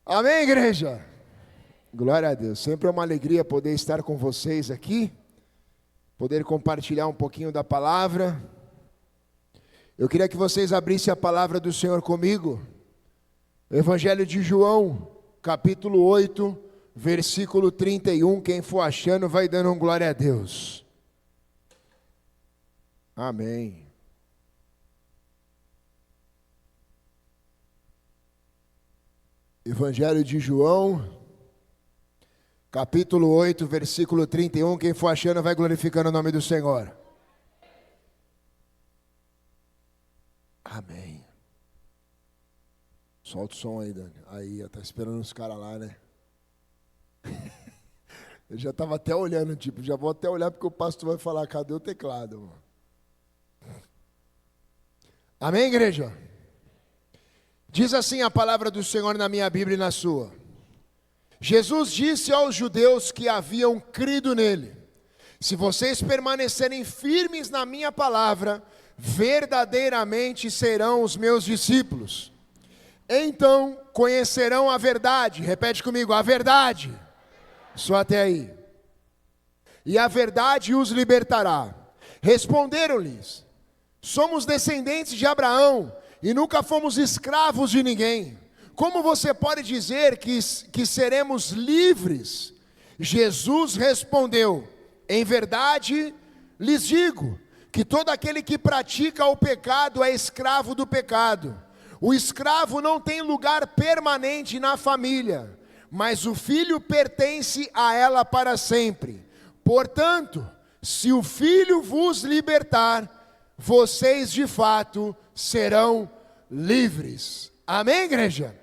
Amém, igreja? Glória a Deus. Sempre é uma alegria poder estar com vocês aqui, poder compartilhar um pouquinho da palavra. Eu queria que vocês abrissem a palavra do Senhor comigo. Evangelho de João, capítulo 8, versículo 31. Quem for achando, vai dando um glória a Deus. Amém. Evangelho de João, capítulo 8, versículo 31. Quem for achando, vai glorificando o nome do Senhor. Amém. Solta o som aí, Dani. Aí, tá esperando os caras lá, né? Eu já estava até olhando, já vou até olhar porque o pastor vai falar, cadê o teclado? Mano? Amém, igreja? Diz assim a palavra do Senhor na minha Bíblia e na sua. Jesus disse aos judeus que haviam crido nele: se vocês permanecerem firmes na minha palavra, verdadeiramente serão os meus discípulos. Então conhecerão a verdade. Repete comigo, a verdade. Só até aí. E a verdade os libertará. Responderam-lhes: somos descendentes de Abraão e nunca fomos escravos de ninguém. Como você pode dizer que seremos livres? Jesus respondeu: em verdade lhes digo, que todo aquele que pratica o pecado é escravo do pecado. O escravo não tem lugar permanente na família, mas o filho pertence a ela para sempre. Portanto, se o filho vos libertar, vocês de fato serão livres. Amém, igreja?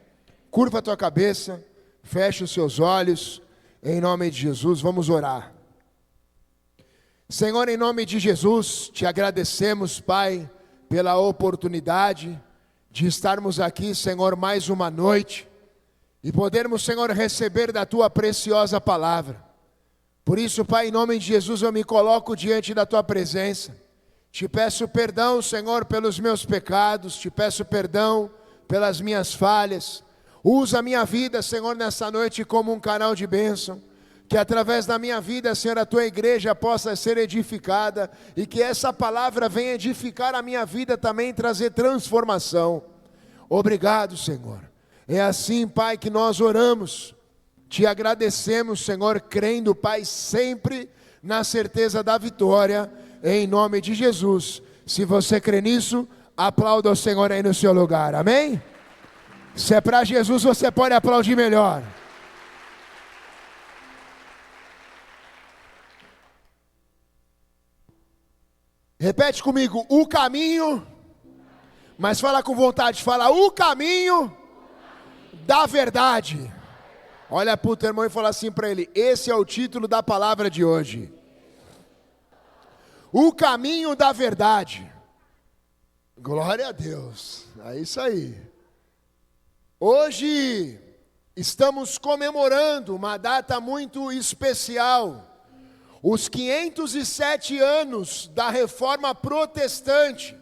Curva a tua cabeça, fecha os seus olhos, em nome de Jesus, vamos orar. Senhor, em nome de Jesus, te agradecemos, Pai, pela oportunidade de estarmos aqui, Senhor, mais uma noite, e podermos, Senhor, receber da tua preciosa palavra. Por isso, Pai, em nome de Jesus, eu me coloco diante da tua presença. Te peço perdão, Senhor, pelos meus pecados, te peço perdão pelas minhas falhas. Usa a minha vida, Senhor, nessa noite como um canal de bênção. Que através da minha vida, Senhor, a tua igreja possa ser edificada. E que essa palavra venha edificar a minha vida também, trazer transformação. Obrigado, Senhor. É assim, Pai, que nós oramos. Te agradecemos, Senhor, crendo, Pai, sempre na certeza da vitória. Em nome de Jesus. Se você crê nisso, aplauda o Senhor aí no seu lugar, amém? Se é para Jesus, você pode aplaudir melhor. Repete comigo, o caminho, mas fala com vontade, fala o caminho da verdade. Olha para o teu irmão e fala assim para ele, esse é o título da palavra de hoje. O caminho da verdade. Glória a Deus. É isso aí. Hoje estamos comemorando uma data muito especial. Os 507 anos da Reforma Protestante.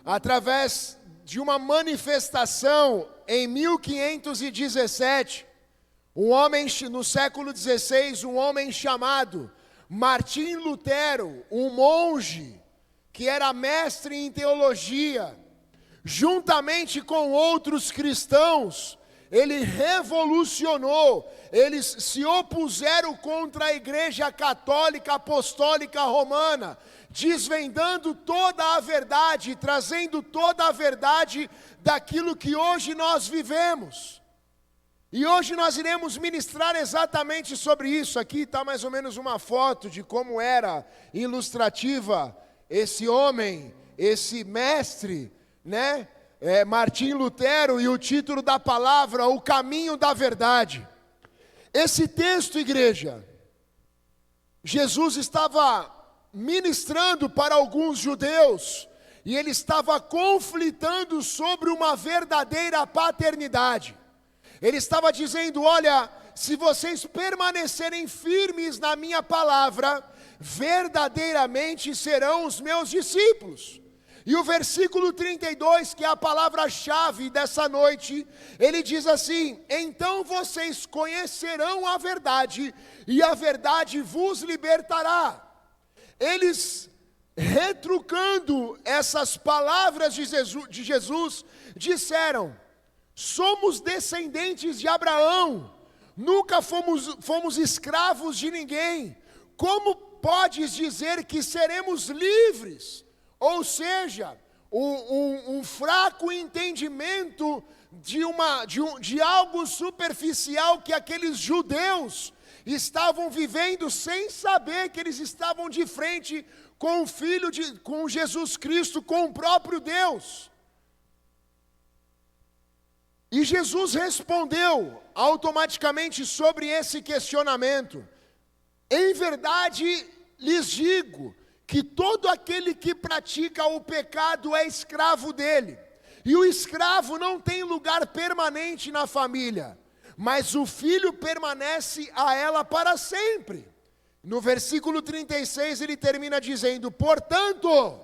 Através de uma manifestação em 1517. Um homem no século XVI, um homem chamado Martim Lutero, um monge que era mestre em teologia, juntamente com outros cristãos, ele revolucionou, eles se opuseram contra a Igreja Católica Apostólica Romana, desvendando toda a verdade, trazendo toda a verdade daquilo que hoje nós vivemos. E hoje nós iremos ministrar exatamente sobre isso. Aqui está mais ou menos uma foto de como era ilustrativa esse homem, esse mestre, né? Martim Lutero, e o título da palavra, o caminho da verdade. Esse texto, igreja, Jesus estava ministrando para alguns judeus, e ele estava conflitando sobre uma verdadeira paternidade. Ele estava dizendo, olha, se vocês permanecerem firmes na minha palavra, verdadeiramente serão os meus discípulos. E o versículo 32, que é a palavra-chave dessa noite, ele diz assim: então vocês conhecerão a verdade, e a verdade vos libertará. Eles, retrucando essas palavras de Jesus, disseram: somos descendentes de Abraão, nunca fomos escravos de ninguém. Como podes dizer que seremos livres? Ou seja, um fraco entendimento de algo superficial que aqueles judeus estavam vivendo, sem saber que eles estavam de frente com o com Jesus Cristo, com o próprio Deus. E Jesus respondeu automaticamente sobre esse questionamento: em verdade lhes digo que todo aquele que pratica o pecado é escravo dele. E o escravo não tem lugar permanente na família, mas o filho permanece a ela para sempre. No versículo 36 ele termina dizendo: portanto,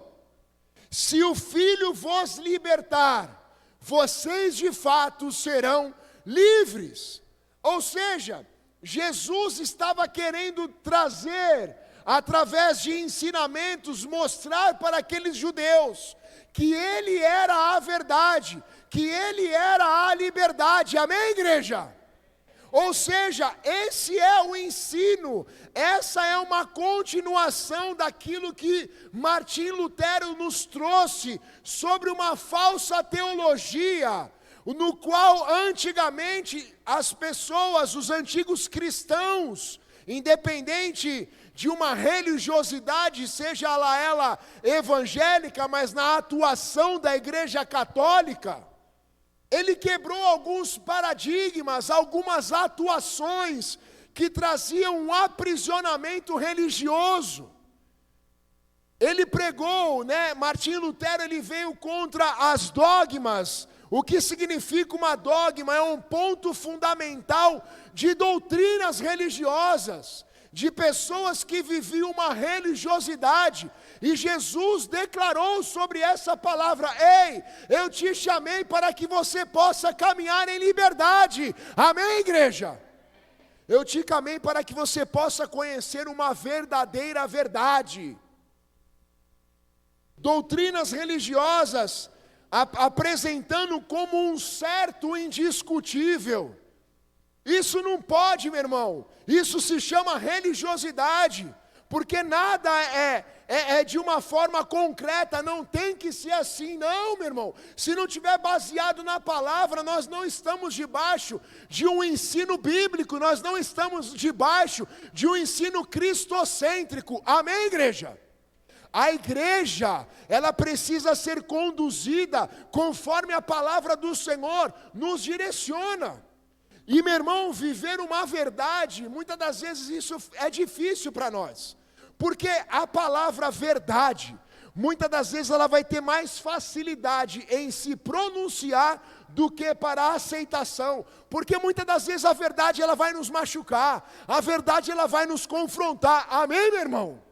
se o filho vos libertar, vocês de fato serão livres. Ou seja, Jesus estava querendo trazer, através de ensinamentos, mostrar para aqueles judeus que Ele era a verdade, que Ele era a liberdade. Amém, igreja? Ou seja, esse é o ensino, essa é uma continuação daquilo que Martim Lutero nos trouxe sobre uma falsa teologia, no qual antigamente as pessoas, os antigos cristãos, independente de uma religiosidade, seja ela evangélica, mas na atuação da Igreja Católica, ele quebrou alguns paradigmas, algumas atuações que traziam um aprisionamento religioso. Ele pregou, Martim Lutero, ele veio contra as dogmas. O que significa uma dogma? É um ponto fundamental de doutrinas religiosas, de pessoas que viviam uma religiosidade. E Jesus declarou sobre essa palavra: ei, eu te chamei para que você possa caminhar em liberdade. Amém, igreja? Eu te chamei para que você possa conhecer uma verdadeira verdade. Doutrinas religiosas apresentando como um certo indiscutível. Isso não pode, meu irmão. Isso se chama religiosidade, porque nada é de uma forma concreta. Não tem que ser assim, não, meu irmão. Se não estiver baseado na palavra, nós não estamos debaixo de um ensino bíblico, nós não estamos debaixo de um ensino cristocêntrico. Amém, igreja? A igreja, ela precisa ser conduzida conforme a palavra do Senhor nos direciona. E, meu irmão, viver uma verdade, muitas das vezes isso é difícil para nós, porque a palavra verdade, muitas das vezes ela vai ter mais facilidade em se pronunciar do que para a aceitação, porque muitas das vezes a verdade ela vai nos machucar, a verdade ela vai nos confrontar. Amém, meu irmão?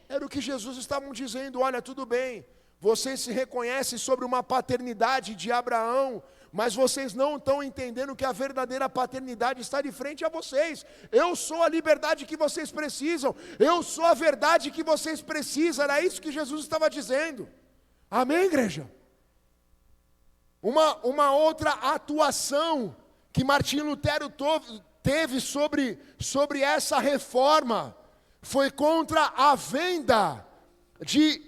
Era o que Jesus estava dizendo: olha, tudo bem, vocês se reconhecem sobre uma paternidade de Abraão, mas vocês não estão entendendo que a verdadeira paternidade está de frente a vocês. Eu sou a liberdade que vocês precisam, eu sou a verdade que vocês precisam. Era isso que Jesus estava dizendo. Amém, igreja? Uma outra atuação que Martim Lutero teve sobre essa reforma foi contra a venda de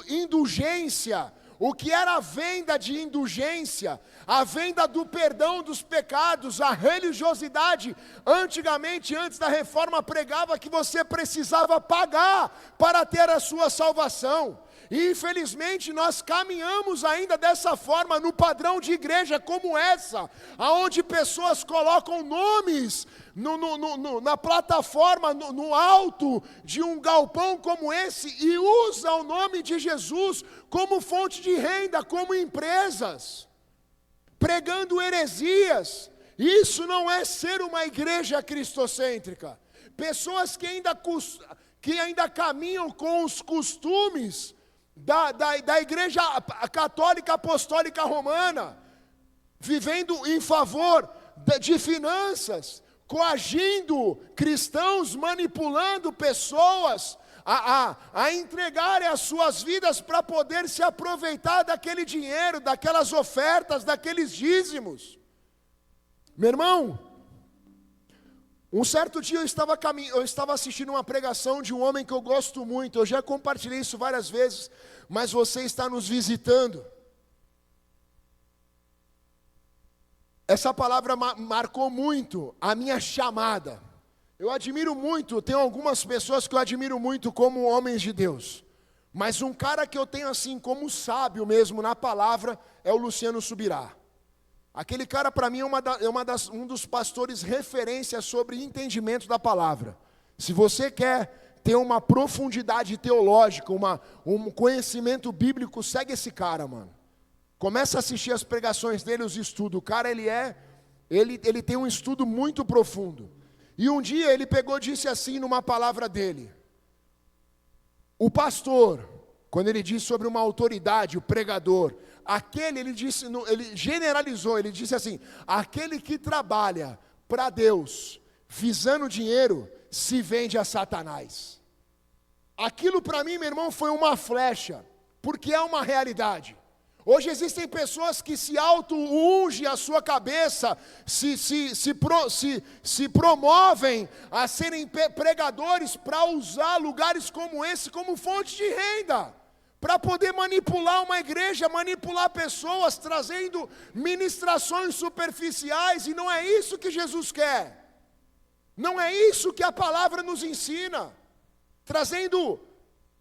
indulgência. O que era a venda de indulgência? A venda do perdão dos pecados. A religiosidade, antigamente, antes da reforma, pregava que você precisava pagar para ter a sua salvação. E infelizmente nós caminhamos ainda dessa forma no padrão de igreja como essa, aonde pessoas colocam nomes na plataforma, no alto de um galpão como esse, e usam o nome de Jesus como fonte de renda, como empresas, pregando heresias. Isso não é ser uma igreja cristocêntrica. Pessoas que ainda caminham com os costumes da igreja católica apostólica romana, vivendo em favor de finanças, coagindo cristãos, manipulando pessoas a entregarem as suas vidas para poder se aproveitar daquele dinheiro, daquelas ofertas, daqueles dízimos. Meu irmão, um certo dia eu estava assistindo uma pregação de um homem que eu gosto muito. Eu já compartilhei isso várias vezes, mas você está nos visitando. Essa palavra marcou muito a minha chamada. Eu admiro muito, tenho algumas pessoas que eu admiro muito como homens de Deus. Mas um cara que eu tenho assim como sábio mesmo na palavra é o Luciano Subirá. Aquele cara para mim é um dos pastores referência sobre entendimento da palavra. Se você quer ter uma profundidade teológica, um conhecimento bíblico, segue esse cara, mano. Começa a assistir as pregações dele, os estudos. O cara, ele tem um estudo muito profundo. E um dia ele pegou e disse assim numa palavra dele: o pastor, quando ele diz sobre uma autoridade, o pregador, ele generalizou, ele disse assim: aquele que trabalha para Deus, visando dinheiro, se vende a Satanás. Aquilo para mim, meu irmão, foi uma flecha, porque é uma realidade. Hoje existem pessoas que se auto-ungem a sua cabeça, se promovem a serem pregadores para usar lugares como esse como fonte de renda, para poder manipular uma igreja, manipular pessoas, trazendo ministrações superficiais, e não é isso que Jesus quer. Não é isso que a palavra nos ensina. Trazendo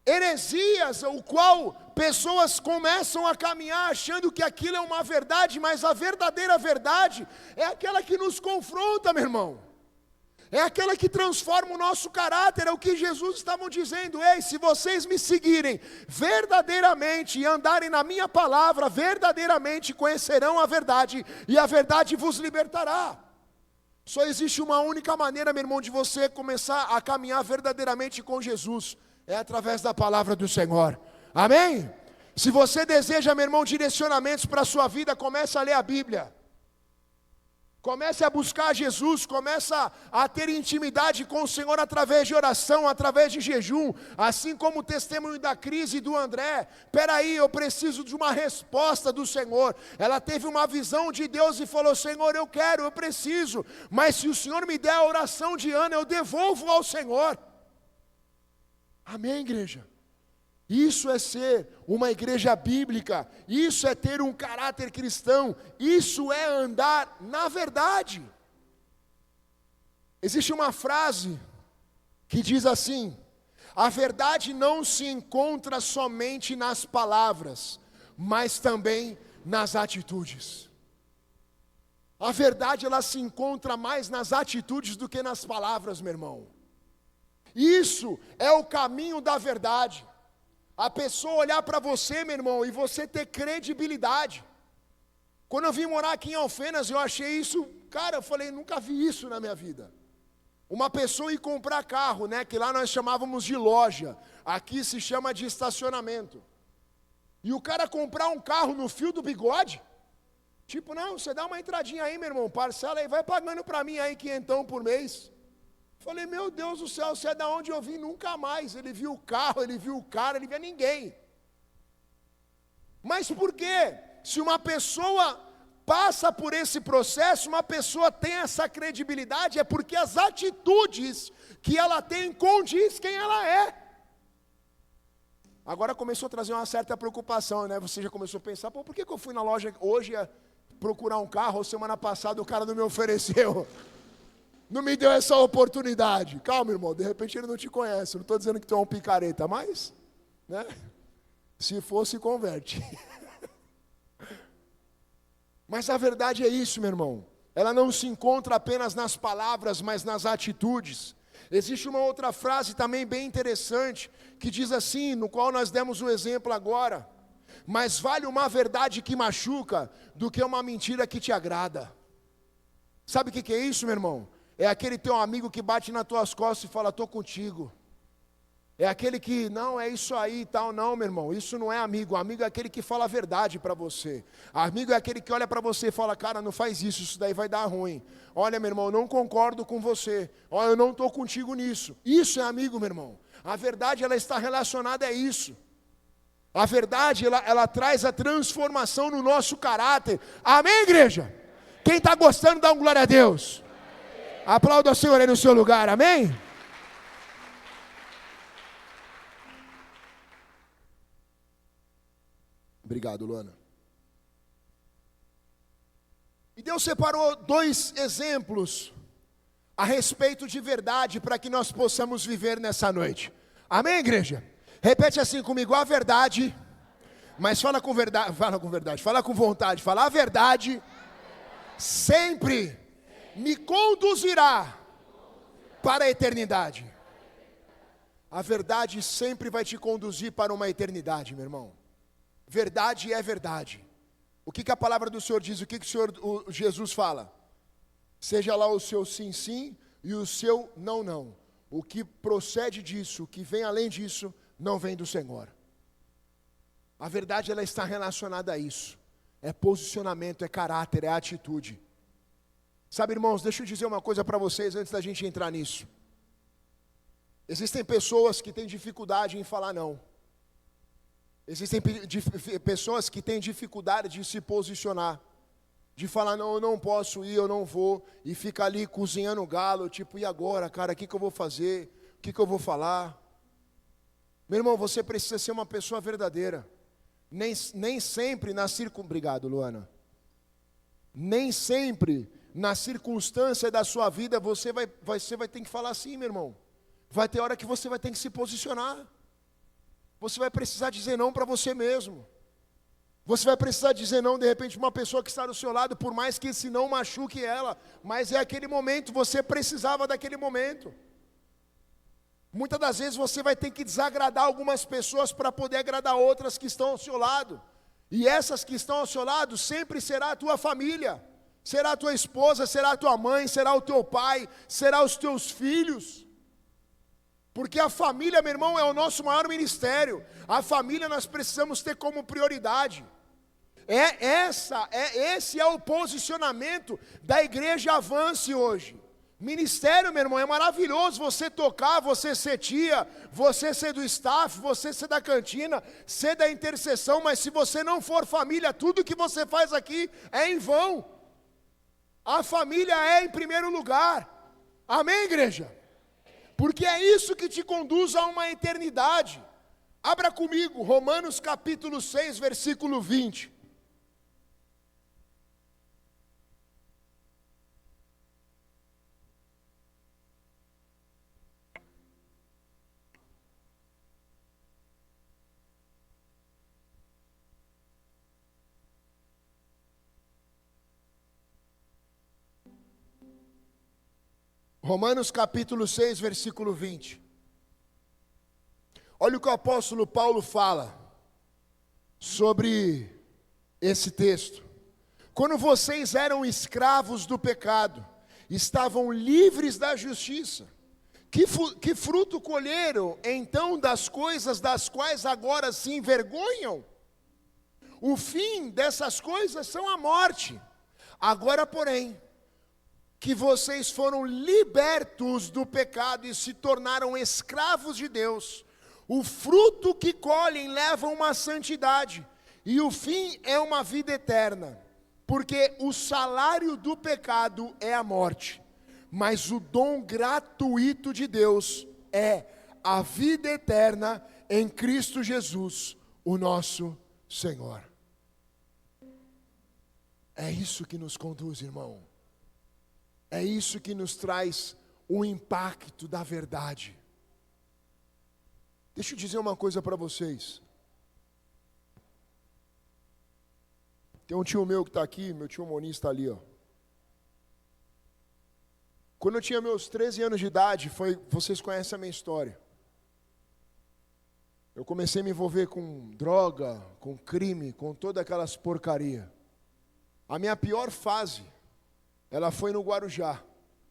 heresias, o qual pessoas começam a caminhar achando que aquilo é uma verdade, mas a verdadeira verdade é aquela que nos confronta, meu irmão. É aquela que transforma o nosso caráter, é o que Jesus estava dizendo: ei, se vocês me seguirem verdadeiramente e andarem na minha palavra, verdadeiramente conhecerão a verdade, e a verdade vos libertará. Só existe uma única maneira, meu irmão, de você começar a caminhar verdadeiramente com Jesus, é através da palavra do Senhor. Amém? Se você deseja, meu irmão, direcionamentos para a sua vida, comece a ler a Bíblia. Comece a buscar Jesus, comece a ter intimidade com o Senhor através de oração, através de jejum, assim como o testemunho da Cris e do André. Peraí, eu preciso de uma resposta do Senhor. Ela teve uma visão de Deus e falou: Senhor, eu quero, eu preciso, mas se o Senhor me der a oração de Ana, eu devolvo ao Senhor. Amém, igreja? Isso é ser uma igreja bíblica, isso é ter um caráter cristão, isso é andar na verdade. Existe uma frase que diz assim: a verdade não se encontra somente nas palavras, mas também nas atitudes. A verdade, ela se encontra mais nas atitudes do que nas palavras, meu irmão. Isso é o caminho da verdade. A pessoa olhar para você, meu irmão, e você ter credibilidade. Quando eu vim morar aqui em Alfenas, eu achei isso, cara, eu falei, nunca vi isso na minha vida. Uma pessoa ir comprar carro, né, que lá nós chamávamos de loja, aqui se chama de estacionamento. E o cara comprar um carro no fio do bigode? Tipo, não, você dá uma entradinha aí, meu irmão, parcela aí, vai pagando para mim aí $500 por mês. Falei, meu Deus do céu, você é da onde eu vim? Nunca mais. Ele viu o carro, ele viu o cara, ele via ninguém. Mas por quê? Se uma pessoa passa por esse processo, uma pessoa tem essa credibilidade, é porque as atitudes que ela tem condiz quem ela é. Agora começou a trazer uma certa preocupação, né? Você já começou a pensar, pô, por que eu fui na loja hoje procurar um carro, ou semana passada o cara não me ofereceu? Não me deu essa oportunidade. Calma, irmão, de repente ele não te conhece. Não estou dizendo que tu é um picareta, mas, né? Se fosse, converte. Mas a verdade é isso, meu irmão. Ela não se encontra apenas nas palavras, mas nas atitudes. Existe uma outra frase também bem interessante, que diz assim, no qual nós demos o exemplo agora: mais vale uma verdade que machuca do que uma mentira que te agrada. Sabe o que é isso, meu irmão? É aquele teu amigo que bate nas tuas costas e fala, estou contigo. É aquele que, não, é isso aí e tal. Não, meu irmão, isso não é amigo. Amigo é aquele que fala a verdade para você. Amigo é aquele que olha para você e fala, cara, não faz isso, isso daí vai dar ruim. Olha, meu irmão, eu não concordo com você. Olha, eu não estou contigo nisso. Isso é amigo, meu irmão. A verdade, ela está relacionada a isso. A verdade, ela traz a transformação no nosso caráter. Amém, igreja? Quem está gostando, dá um glória a Deus. Aplauda o Senhor aí no seu lugar, amém? Obrigado, Luana. E Deus separou 2 exemplos a respeito de verdade para que nós possamos viver nessa noite. Amém, igreja? Repete assim comigo, a verdade, mas fala com verdade, fala com vontade, fala a verdade sempre me conduzirá para a eternidade. A verdade sempre vai te conduzir para uma eternidade, meu irmão. Verdade é verdade. O que a palavra do Senhor diz? O que o Jesus fala? Seja lá o seu sim, sim e o seu não, não. O que procede disso, o que vem além disso, não vem do Senhor. A verdade, ela está relacionada a isso. É posicionamento, é caráter, é atitude. Sabe, irmãos, deixa eu dizer uma coisa para vocês antes da gente entrar nisso. Existem pessoas que têm dificuldade em falar não. Existem pessoas que têm dificuldade de se posicionar, de falar, não, eu não posso ir, eu não vou, e fica ali cozinhando o galo, tipo, e agora, cara, o que eu vou fazer? O que eu vou falar? Meu irmão, você precisa ser uma pessoa verdadeira. Nem sempre na Obrigado, Luana. Nem sempre na circunstância da sua vida você vai ter que falar assim, meu irmão. Vai ter hora que você vai ter que se posicionar. Você vai precisar dizer não para você mesmo. Você vai precisar dizer não, de repente, uma pessoa que está do seu lado, por mais que esse não machuque ela, mas é aquele momento, você precisava daquele momento. Muitas das vezes você vai ter que desagradar algumas pessoas para poder agradar outras que estão ao seu lado. E essas que estão ao seu lado sempre será a tua família, será a tua esposa, será a tua mãe, será o teu pai, será os teus filhos. Porque a família, meu irmão, é o nosso maior ministério. A família nós precisamos ter como prioridade. Esse é o posicionamento da igreja Avance hoje. Ministério, meu irmão, é maravilhoso você tocar, você ser tia, você ser do staff, você ser da cantina, ser da intercessão, mas se você não for família, tudo que você faz aqui é em vão. A família é em primeiro lugar. Amém, igreja? Porque é isso que te conduz a uma eternidade. Abra comigo, Romanos capítulo 6, versículo 20. Romanos capítulo 6, versículo 20. Olha o que o apóstolo Paulo fala sobre esse texto. Quando vocês eram escravos do pecado, estavam livres da justiça. Que fruto colheram então das coisas das quais agora se envergonham? O fim dessas coisas são a morte. Agora, porém, que vocês foram libertos do pecado e se tornaram escravos de Deus, o fruto que colhem leva uma santidade, e o fim é uma vida eterna, porque o salário do pecado é a morte, mas o dom gratuito de Deus é a vida eterna em Cristo Jesus, o nosso Senhor. É isso que nos conduz, irmão. É isso que nos traz o impacto da verdade. Deixa eu dizer uma coisa para vocês. Tem um tio meu que está aqui, meu tio Moni está ali, ó. Quando eu tinha meus 13 anos de idade, vocês conhecem a minha história. Eu comecei a me envolver com droga, com crime, com todas aquelas porcaria. A minha pior fase, ela foi no Guarujá,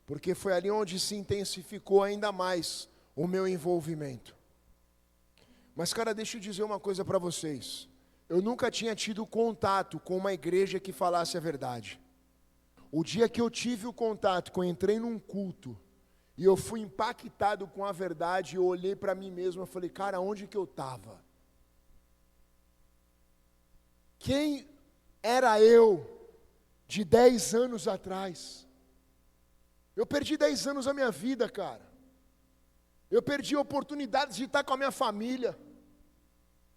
porque foi ali onde se intensificou ainda mais o meu envolvimento. Mas, cara, deixa eu dizer uma coisa para vocês. Eu nunca tinha tido contato com uma igreja que falasse a verdade. O dia que eu tive o contato, que eu entrei num culto, e eu fui impactado com a verdade, eu olhei para mim mesmo e falei, cara, onde que eu estava? Quem era eu de 10 anos atrás? Eu perdi 10 anos da minha vida, cara. Eu perdi oportunidades de estar com a minha família.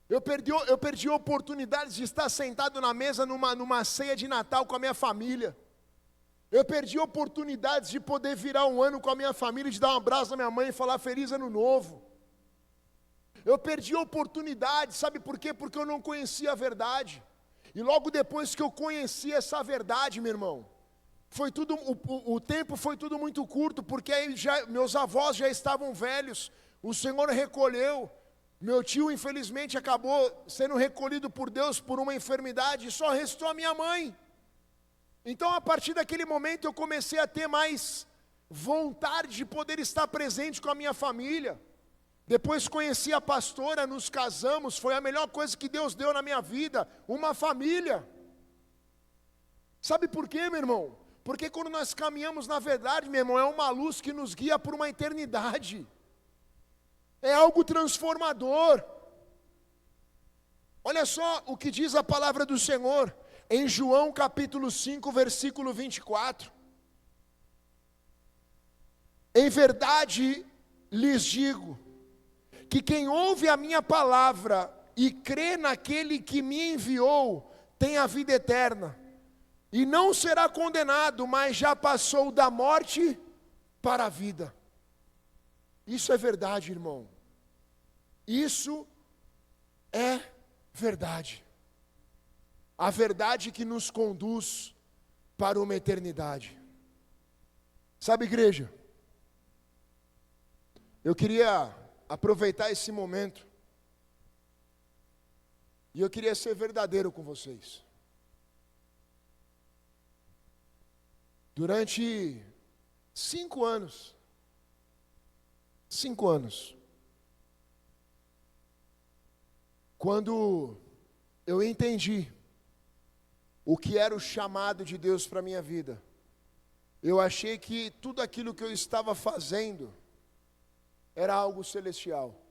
Eu perdi oportunidades de estar sentado na mesa numa ceia de Natal com a minha família. Eu perdi oportunidades de poder virar um ano com a minha família, de dar um abraço na minha mãe e falar Feliz Ano Novo. Eu perdi oportunidades, sabe por quê? Porque eu não conhecia a verdade. E logo depois que eu conheci essa verdade, meu irmão, o tempo foi tudo muito curto, porque aí meus avós já estavam velhos, o Senhor recolheu, meu tio infelizmente acabou sendo recolhido por Deus por uma enfermidade, e só restou a minha mãe. Então a partir daquele momento eu comecei a ter mais vontade de poder estar presente com a minha família. Depois conheci a pastora, nos casamos, foi a melhor coisa que Deus deu na minha vida, uma família. Sabe por quê, meu irmão? Porque quando nós caminhamos na verdade, meu irmão, é uma luz que nos guia por uma eternidade. É algo transformador. Olha só o que diz a palavra do Senhor, em João capítulo 5, versículo 24. Em verdade lhes digo, que quem ouve a minha palavra e crê naquele que me enviou, tem a vida eterna, e não será condenado, mas já passou da morte para a vida. Isso é verdade, irmão. Isso é verdade. A verdade que nos conduz para uma eternidade. Sabe, igreja, eu queria aproveitar esse momento, e eu queria ser verdadeiro com vocês. Durante 5 anos, quando eu entendi o que era o chamado de Deus para a minha vida, eu achei que tudo aquilo que eu estava fazendo era algo celestial.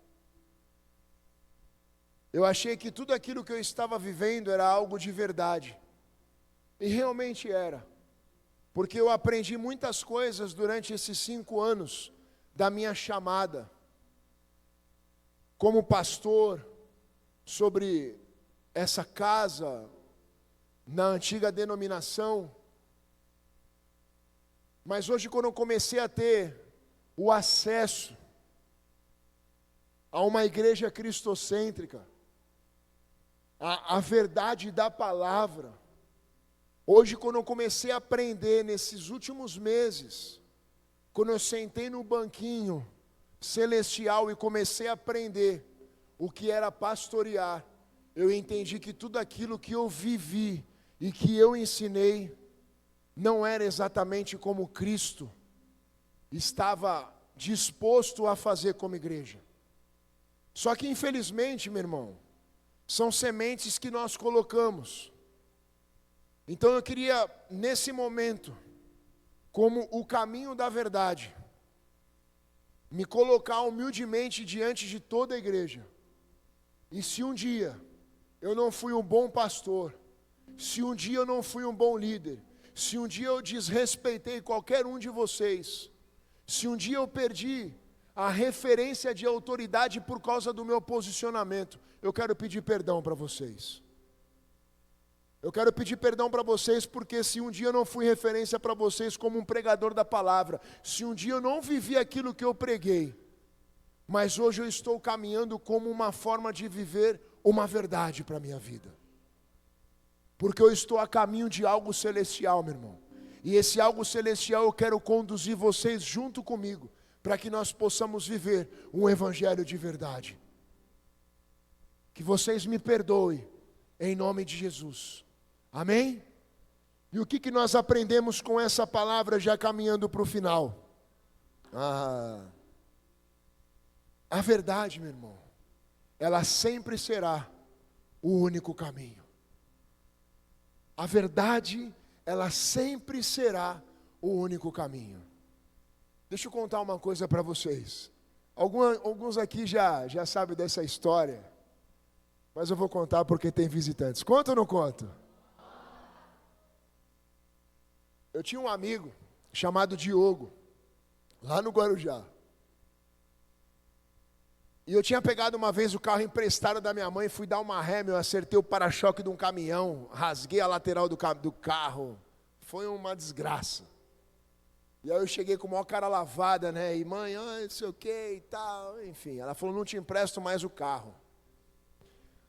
Eu achei que tudo aquilo que eu estava vivendo era algo de verdade. E realmente era. Porque eu aprendi muitas coisas durante esses 5 anos da minha chamada. Como pastor, sobre essa casa, na antiga denominação. Mas hoje, quando eu comecei a ter o acesso a uma igreja cristocêntrica, a verdade da palavra, hoje quando eu comecei a aprender nesses últimos meses, quando eu sentei no banquinho celestial e comecei a aprender o que era pastorear, eu entendi que tudo aquilo que eu vivi e que eu ensinei, não era exatamente como Cristo estava disposto a fazer como igreja. Só que infelizmente, meu irmão, são sementes que nós colocamos. Então eu queria, nesse momento, como o caminho da verdade, me colocar humildemente diante de toda a igreja. E se um dia eu não fui um bom pastor, se um dia eu não fui um bom líder, se um dia eu desrespeitei qualquer um de vocês, se um dia eu perdi a referência de autoridade por causa do meu posicionamento, eu quero pedir perdão para vocês. Eu quero pedir perdão para vocês, porque se um dia eu não fui referência para vocês como um pregador da palavra, se um dia eu não vivi aquilo que eu preguei, mas hoje eu estou caminhando como uma forma de viver uma verdade para a minha vida. Porque eu estou a caminho de algo celestial, meu irmão. E esse algo celestial eu quero conduzir vocês junto comigo, para que nós possamos viver um evangelho de verdade. Que vocês me perdoem, em nome de Jesus. Amém? E o que nós aprendemos com essa palavra, já caminhando para o final? A verdade, meu irmão, ela sempre será o único caminho. A verdade, ela sempre será o único caminho. Deixa eu contar uma coisa para vocês. Alguns aqui já sabem dessa história, mas eu vou contar porque tem visitantes. Conta ou não conto? Eu tinha um amigo chamado Diogo, lá no Guarujá. E eu tinha pegado uma vez o carro emprestado da minha mãe, fui dar uma ré, eu acertei o para-choque de um caminhão, rasguei a lateral do carro. Foi uma desgraça. E aí eu cheguei com a maior cara lavada, né? E mãe, não sei o que e tal. Enfim, ela falou, não te empresto mais o carro.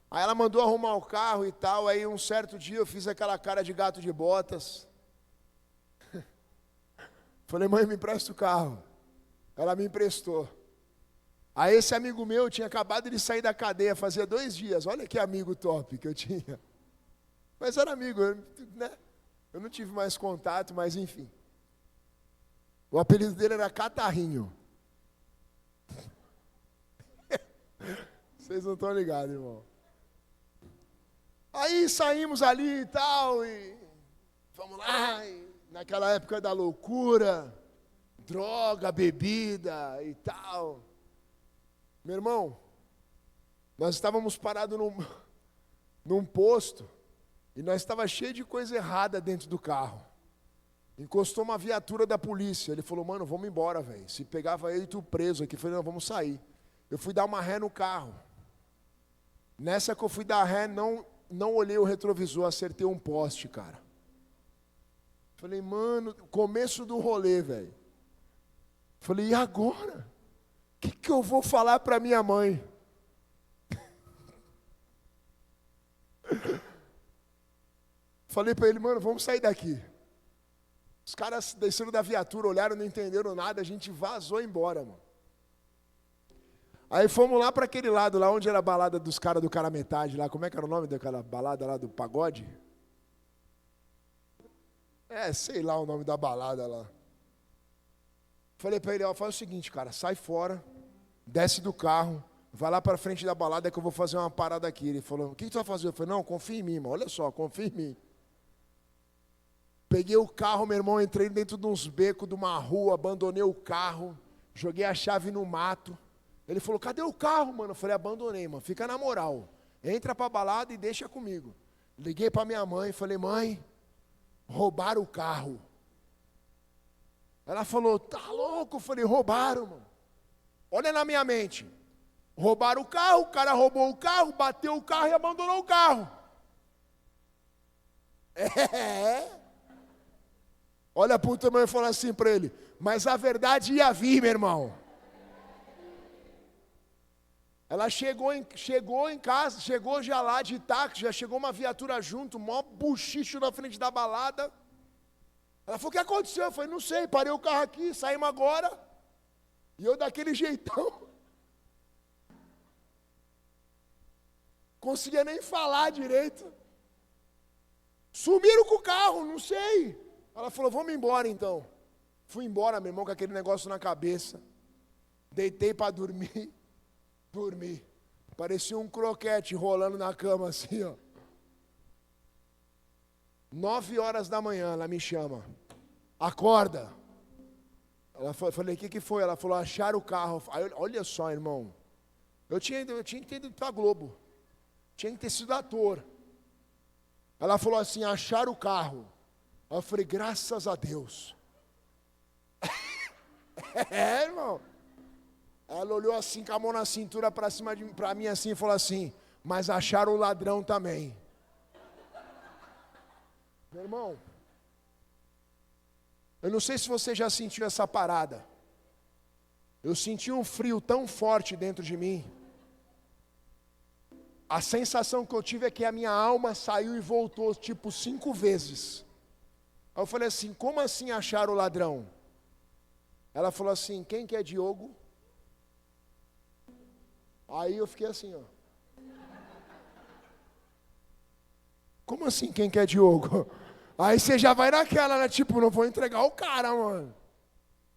Aí ela mandou arrumar o carro e tal. Aí um certo dia eu fiz aquela cara de gato de botas. Falei, mãe, me empresta o carro. Ela me emprestou. Aí esse amigo meu tinha acabado de sair da cadeia, fazia 2 dias. Olha que amigo top que eu tinha. Mas era amigo, né? Eu não tive mais contato, mas enfim. O apelido dele era Catarrinho. Vocês não estão ligados, irmão. Aí saímos ali e tal, e vamos lá, e naquela época da loucura, droga, bebida e tal. Meu irmão, nós estávamos parados num posto, e nós estávamos cheios de coisa errada dentro do carro. Encostou uma viatura da polícia. Ele falou, mano, vamos embora, velho. Se pegava ele e tu preso aqui. Eu falei, não, vamos sair. Eu fui dar uma ré no carro. Nessa que eu fui dar ré, não olhei o retrovisor, acertei um poste, cara. Falei, mano, começo do rolê, velho. Falei, e agora? O que eu vou falar para minha mãe? Falei para ele, mano, vamos sair daqui. Os caras desceram da viatura, olharam, não entenderam nada, a gente vazou embora, mano. Aí fomos lá para aquele lado, lá onde era a balada dos caras do cara metade, lá, como é que era o nome daquela balada lá do pagode? Sei lá o nome da balada lá. Falei para ele, ó, faz o seguinte, cara, sai fora, desce do carro, vai lá para frente da balada que eu vou fazer uma parada aqui. Ele falou, o que tu vai fazer? Eu falei, não, confia em mim, mano, olha só, confia em mim. Peguei o carro, meu irmão, entrei dentro de uns becos de uma rua, abandonei o carro, joguei a chave no mato. Ele falou, cadê o carro, mano? Eu falei, abandonei, mano, fica na moral. Entra pra balada e deixa comigo. Liguei pra minha mãe, falei, mãe, roubaram o carro. Ela falou, tá louco? Eu falei, roubaram, mano. Olha na minha mente. Roubaram o carro, o cara roubou o carro, bateu o carro e abandonou o carro. Olha pro teu irmão e fala assim pra ele, mas a verdade ia vir, meu irmão. Ela chegou em casa, chegou já lá de táxi, já chegou uma viatura junto, maior buchicho na frente da balada. Ela falou, o que aconteceu? Eu falei, não sei, parei o carro aqui, saímos agora. E eu daquele jeitão. Conseguia nem falar direito. Sumiram com o carro, não sei. Ela falou, vamos embora então. Fui embora, meu irmão, com aquele negócio na cabeça. Deitei para dormir. Dormi. Parecia um croquete rolando na cama assim, ó. 9 horas da manhã, ela me chama. Acorda. Falei, o que foi? Ela falou, acharam o carro. Aí, olha só, irmão. Eu tinha que ter ido pra Globo. Tinha que ter sido ator. Ela falou assim, acharam o carro. Aí eu falei, graças a Deus. Irmão. Ela olhou assim, com a mão na cintura pra cima pra mim assim e falou assim, mas acharam o ladrão também. Meu irmão, eu não sei se você já sentiu essa parada. Eu senti um frio tão forte dentro de mim. A sensação que eu tive é que a minha alma saiu e voltou, tipo, 5 vezes. Aí eu falei assim, como assim acharam o ladrão? Ela falou assim, quem que é Diogo? Aí eu fiquei assim, ó. Como assim, quem que é Diogo? Aí você já vai naquela, né? Tipo, não vou entregar o cara, mano.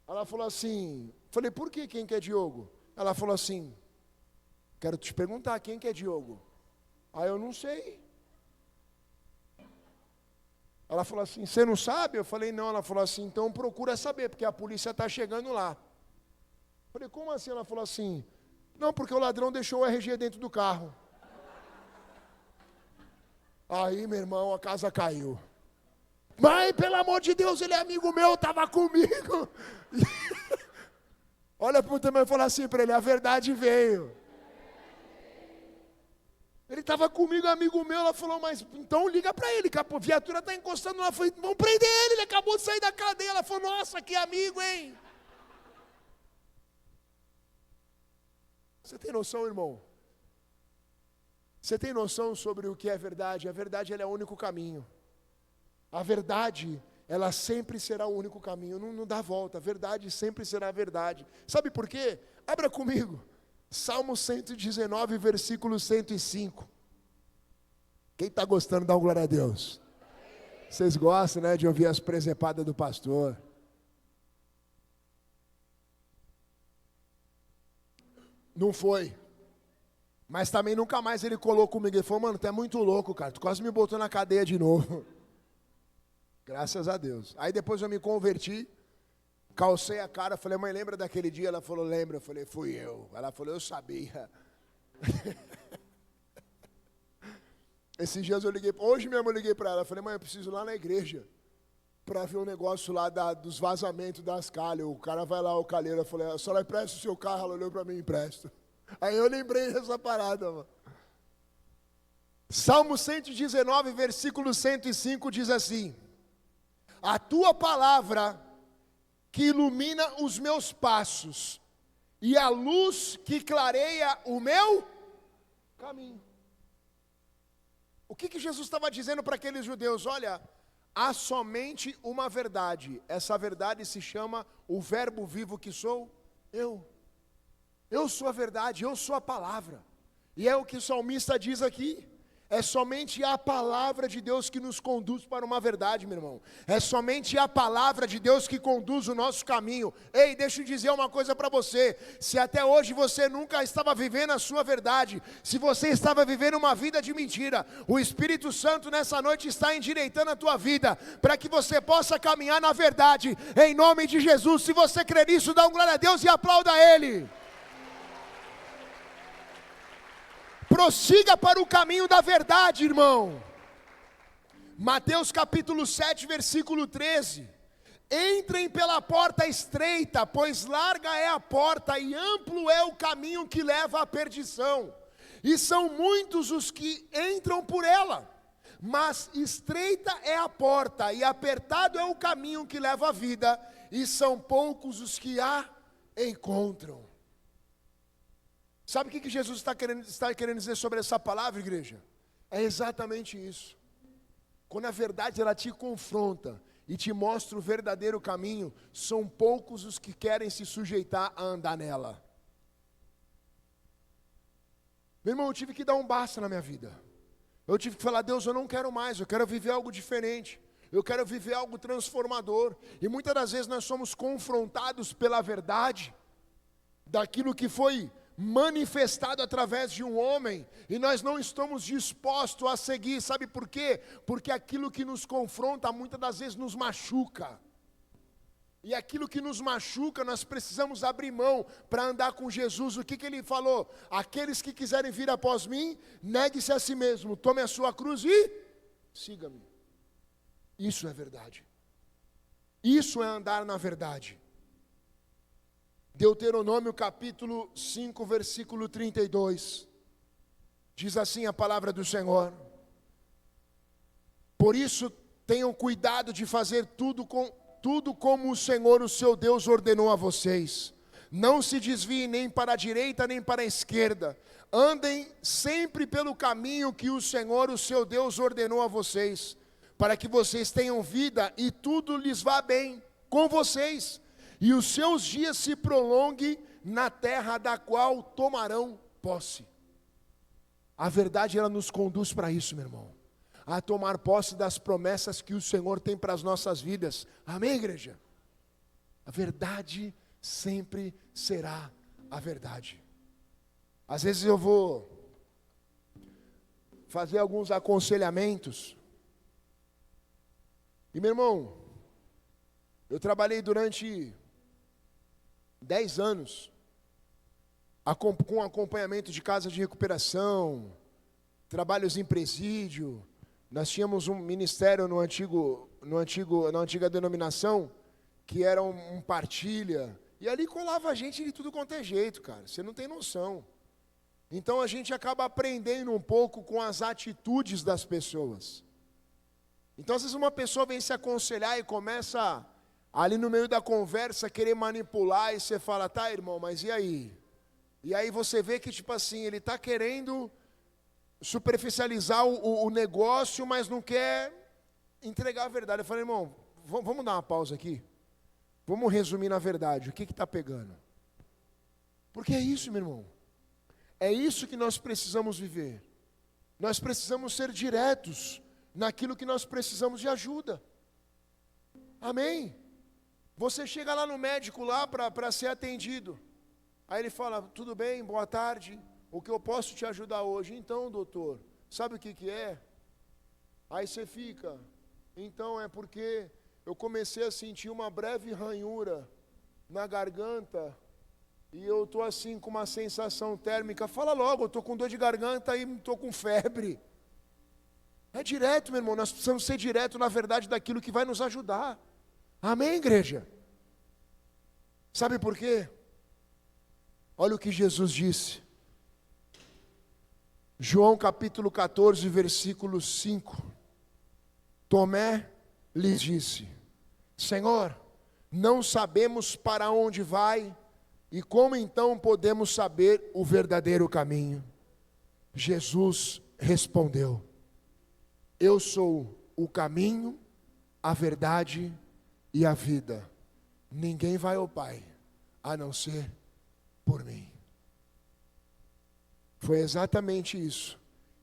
Ela falou assim, falei, por que quem que é Diogo? Ela falou assim, quero te perguntar, quem que é Diogo? Aí eu não sei. Ela falou assim, você não sabe? Eu falei, não. Ela falou assim, então procura saber, porque a polícia está chegando lá. Eu falei, como assim? Ela falou assim, não, porque o ladrão deixou o RG dentro do carro. Aí, meu irmão, a casa caiu. Mas, pelo amor de Deus, ele é amigo meu, estava comigo. Olha para o teu irmão e fala assim para ele, a verdade veio. Ele estava comigo, amigo meu, ela falou, mas então liga para ele, que a viatura está encostando lá. Eu falei, vamos prender ele acabou de sair da cadeia. Ela falou, nossa, que amigo, hein? Você tem noção, irmão? Você tem noção sobre o que é verdade? A verdade, ela é o único caminho. A verdade, ela sempre será o único caminho, não dá volta. A verdade sempre será a verdade. Sabe por quê? Abra comigo. Salmo 119, versículo 105. Quem está gostando, dá uma glória a Deus. Vocês gostam, né, de ouvir as presepadas do pastor. Não foi. Mas também nunca mais ele colou comigo. Ele falou, mano, tu é muito louco, cara. Tu quase me botou na cadeia de novo. Graças a Deus. Aí depois eu me converti. Calcei a cara, falei, mãe, lembra daquele dia? Ela falou, lembra. Eu falei, fui eu. Ela falou, eu sabia. Esses dias eu liguei, hoje mesmo eu liguei para ela, falei, mãe, eu preciso ir lá na igreja para ver um negócio lá dos vazamentos das calhas. O cara vai lá, o calheiro, eu falei, a senhora empresta o seu carro? Ela olhou para mim, empresto. Aí eu lembrei dessa parada, mano. Salmo 119, versículo 105 diz assim, a tua palavra que ilumina os meus passos, e a luz que clareia o meu caminho. O que Jesus estava dizendo para aqueles judeus? Olha, há somente uma verdade, essa verdade se chama o verbo vivo que sou eu. Eu sou a verdade, eu sou a palavra, e é o que o salmista diz aqui. É somente a palavra de Deus que nos conduz para uma verdade, meu irmão. É somente a palavra de Deus que conduz o nosso caminho. Ei, deixa eu dizer uma coisa para você. Se até hoje você nunca estava vivendo a sua verdade, se você estava vivendo uma vida de mentira, o Espírito Santo nessa noite está endireitando a tua vida, para que você possa caminhar na verdade, em nome de Jesus. Se você crer nisso, dá um glória a Deus e aplauda Ele. Prossiga para o caminho da verdade, irmão. Mateus capítulo 7, versículo 13. Entrem pela porta estreita, pois larga é a porta e amplo é o caminho que leva à perdição. E são muitos os que entram por ela. Mas estreita é a porta e apertado é o caminho que leva à vida. E são poucos os que a encontram. Sabe o que Jesus está querendo dizer sobre essa palavra, igreja? É exatamente isso. Quando a verdade ela te confronta e te mostra o verdadeiro caminho, são poucos os que querem se sujeitar a andar nela. Meu irmão, eu tive que dar um basta na minha vida. Eu tive que falar, Deus, eu não quero mais, eu quero viver algo diferente. Eu quero viver algo transformador. E muitas das vezes nós somos confrontados pela verdade, daquilo que foi manifestado através de um homem, e nós não estamos dispostos a seguir. Sabe por quê? Porque aquilo que nos confronta muitas das vezes nos machuca, e aquilo que nos machuca nós precisamos abrir mão para andar com Jesus. O que ele falou? Aqueles que quiserem vir após mim, negue-se a si mesmo, tome a sua cruz e siga-me. Isso é verdade, isso é andar na verdade. Deuteronômio capítulo 5, versículo 32, diz assim a palavra do Senhor: por isso tenham cuidado de fazer tudo como o Senhor, o seu Deus, ordenou a vocês. Não se desviem nem para a direita nem para a esquerda, andem sempre pelo caminho que o Senhor, o seu Deus, ordenou a vocês, para que vocês tenham vida e tudo lhes vá bem com vocês, e os seus dias se prolonguem na terra da qual tomarão posse. A verdade, ela nos conduz para isso, meu irmão, a tomar posse das promessas que o Senhor tem para as nossas vidas. Amém, igreja? A verdade sempre será a verdade. Às vezes eu vou fazer alguns aconselhamentos. E meu irmão, eu trabalhei durante 10 anos com acompanhamento de casa de recuperação, trabalhos em presídio. Nós tínhamos um ministério na antiga denominação, que era um partilha. E ali colava a gente de tudo quanto é jeito, cara. Você não tem noção. Então a gente acaba aprendendo um pouco com as atitudes das pessoas. Então às vezes uma pessoa vem se aconselhar e começa ali no meio da conversa querer manipular, e você fala, tá, irmão, mas e aí? E aí você vê que tipo assim, ele está querendo superficializar o negócio, mas não quer entregar a verdade. Eu falei, irmão, vamos dar uma pausa aqui? Vamos resumir na verdade, o que está pegando? Porque é isso, meu irmão. É isso que nós precisamos viver. Nós precisamos ser diretos naquilo que nós precisamos de ajuda. Amém? Você chega lá no médico lá para ser atendido. Aí ele fala, tudo bem, boa tarde, o que eu posso te ajudar hoje? Então, doutor, sabe o que é? Aí você fica, então é porque eu comecei a sentir uma breve ranhura na garganta e eu estou assim com uma sensação térmica. Fala logo, eu estou com dor de garganta e estou com febre. É direto, meu irmão, nós precisamos ser direto na verdade daquilo que vai nos ajudar. Amém, igreja? Sabe por quê? Olha o que Jesus disse. João capítulo 14, versículo 5. Tomé lhes disse, Senhor, não sabemos para onde vai, e como então podemos saber o verdadeiro caminho? Jesus respondeu, eu sou o caminho, a verdade e a vida. Ninguém vai ao Pai, a não ser por mim. Foi exatamente isso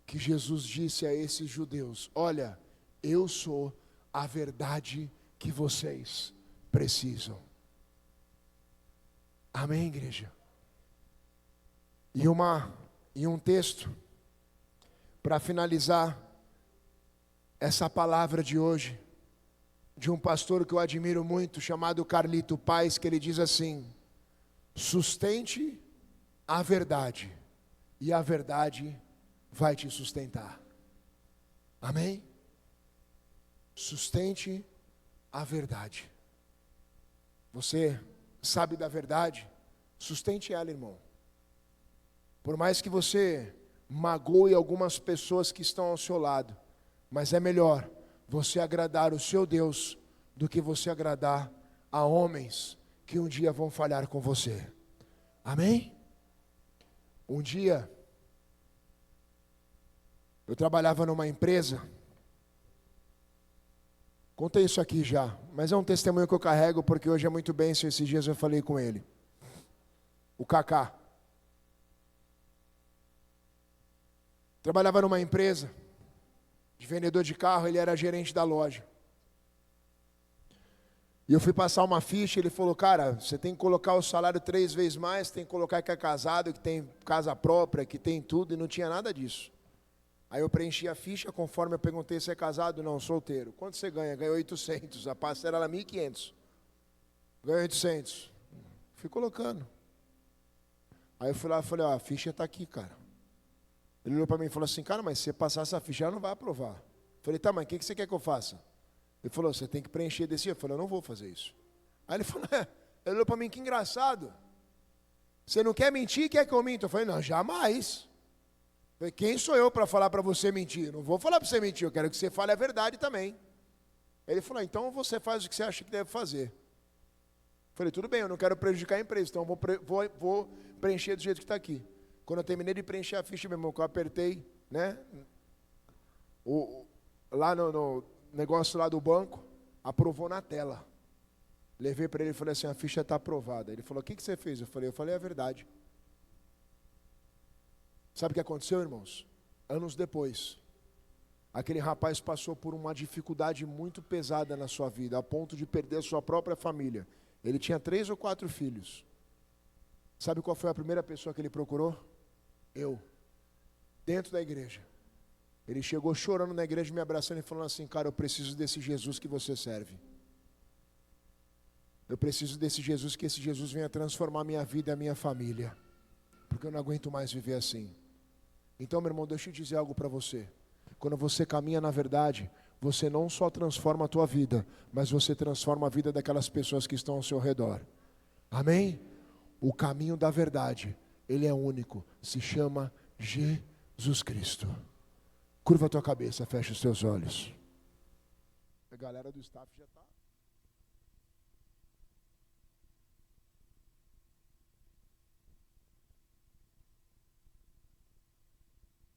que Jesus disse a esses judeus. Olha, eu sou a verdade que vocês precisam. Amém, igreja? E um texto para finalizar essa palavra de hoje, de um pastor que eu admiro muito, chamado Carlito Paes, que ele diz assim, sustente a verdade, e a verdade vai te sustentar. Amém? Sustente a verdade. Você sabe da verdade? Sustente ela, irmão. Por mais que você magoe algumas pessoas que estão ao seu lado, mas é melhor você agradar o seu Deus do que você agradar a homens que um dia vão falhar com você. Amém? Um dia, eu trabalhava numa empresa, contei isso aqui já, mas é um testemunho que eu carrego porque hoje é muito bênção, esses dias eu falei com ele. O Kaká. Trabalhava numa empresa de vendedor de carro, ele era gerente da loja. E eu fui passar uma ficha, ele falou, cara, você tem que colocar o salário 3 vezes mais, tem que colocar que é casado, que tem casa própria, que tem tudo, e não tinha nada disso. Aí eu preenchi a ficha, conforme eu perguntei se é casado, não, solteiro. Quanto você ganha? Ganhou 800, a parcela era 1.500. Ganhou 800. Fui colocando. Aí eu fui lá e falei, ó, a ficha está aqui, cara. Ele olhou para mim e falou assim, cara, mas se você passar essa ficha, ela não vai aprovar. Eu falei, tá, mas o que você quer que eu faça? Ele falou, você tem que preencher desse jeito. Eu falei, eu não vou fazer isso. Aí ele falou, ele olhou para mim, que engraçado. Você não quer mentir, quer que eu minta? Eu falei, não, jamais. Eu falei, quem sou eu para falar para você mentir? Não vou falar para você mentir, eu quero que você fale a verdade também. Ele falou, então você faz o que você acha que deve fazer. Eu falei, tudo bem, eu não quero prejudicar a empresa, então eu vou preencher do jeito que está aqui. Quando eu terminei de preencher a ficha, meu irmão, que eu apertei, né? Lá no negócio lá do banco, aprovou na tela. Levei para ele e falei assim, a ficha está aprovada. Ele falou, o que você fez? Eu falei a verdade. Sabe o que aconteceu, irmãos? Anos depois, aquele rapaz passou por uma dificuldade muito pesada na sua vida, a ponto de perder a sua própria família. Ele tinha 3 ou 4 filhos. Sabe qual foi a primeira pessoa que ele procurou? Dentro da igreja. Ele chegou chorando na igreja, me abraçando e falando assim: cara, eu preciso desse Jesus que você serve. Eu preciso desse Jesus, que esse Jesus venha transformar a minha vida e a minha família. Porque eu não aguento mais viver assim. Então, meu irmão, deixa eu dizer algo para você. Quando você caminha na verdade, você não só transforma a tua vida, mas você transforma a vida daquelas pessoas que estão ao seu redor. Amém? O caminho da verdade, ele é único, se chama Jesus Cristo. Curva a tua cabeça, fecha os teus olhos. A galera do staff já está...